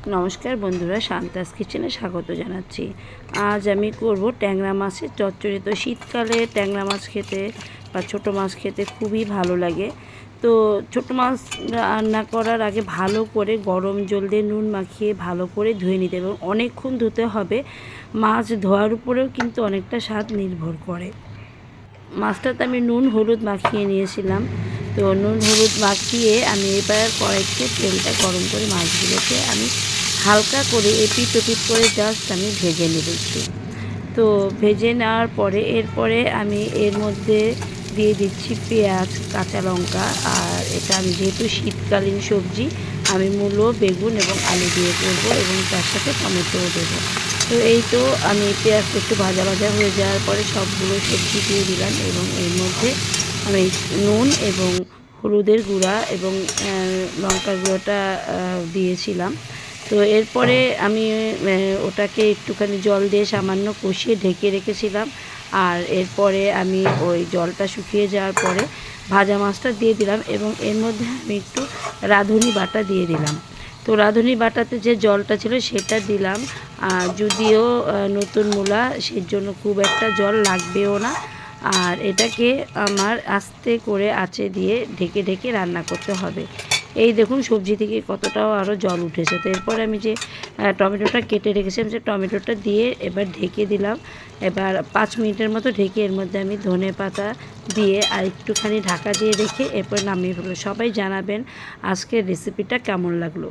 নমস্কার বন্ধুরা, শান্তাস কিচেনে স্বাগত জানাচ্ছি। আজ আমি করব ট্যাংরা মাছের চচ্চড়ি। তো শীতকালে ট্যাংরা মাছ খেতে বা ছোটো মাছ খেতে খুবই ভালো লাগে। তো ছোটো মাছ রান্না করার আগে ভালো করে গরম জল দিয়ে নুন মাখিয়ে ভালো করে ধুয়ে নিতে হবে এবং অনেকক্ষণ ধুতে হবে। মাছ ধোয়ার উপরেও কিন্তু অনেকটা স্বাদ নির্ভর করে। মাছটাতে আমি নুন হলুদ মাখিয়ে নিয়েছিলাম। তো নুন হলুদ মাখিয়ে আমি এবার কড়াইতে তেলটা গরম করে মাছগুলোকে আমি হালকা করে এপিট ওপিট করে জাস্ট আমি ভেজে নেব একটু। তো ভেজে নেওয়ার পরে এরপরে আমি এর মধ্যে দিয়ে দিচ্ছি পেঁয়াজ, কাঁচা লঙ্কা। আর এটা আমি যেহেতু শীতকালীন সবজি, আমি মূলো, বেগুন এবং আলু দিয়ে করবো এবং তার সাথে টমেটোও দেবো। তো এই তো আমি পেঁয়াজটা একটু ভাজা ভাজা হয়ে যাওয়ার পরে সবগুলো সবজি দিয়ে দিলাম এবং এর মধ্যে আমি নুন এবং হলুদের গুঁড়া এবং লঙ্কার গুঁড়োটা দিয়েছিলাম। তো এরপরে আমি ওটাকে একটুখানি জল দিয়ে সামান্য কষিয়ে ঢেকে রেখেছিলাম। আর এরপরে আমি ওই জলটা শুকিয়ে যাওয়ার পরে ভাজা মাছটা দিয়ে দিলাম এবং এর মধ্যে আমি একটু রাঁধুনি বাটা দিয়ে দিলাম। তো রাঁধুনি বাটাতে যে জলটা ছিল সেটা দিলাম। যদিও নতুন মূলা, সেই জন্য খুব একটা জল লাগবেও না। আর এটাকে আমার আস্তে করে আঁচে দিয়ে ঢেকে ঢেকে রান্না করতে হবে। এই দেখুন সবজি থেকে কতটাও আরও জল উঠেছে। তো এরপরে আমি যে টমেটোটা কেটে রেখেছিলাম সে টমেটোটা দিয়ে এবার ঢেকে দিলাম। এবার 5 মিনিটের মতো ঢেকে এর মধ্যে আমি ধনে পাতা দিয়ে আর একটুখানি ঢাকা দিয়ে রেখে এরপর নামিয়ে ফেলবো। সবাই জানাবেন আজকের রেসিপিটা কেমন লাগলো।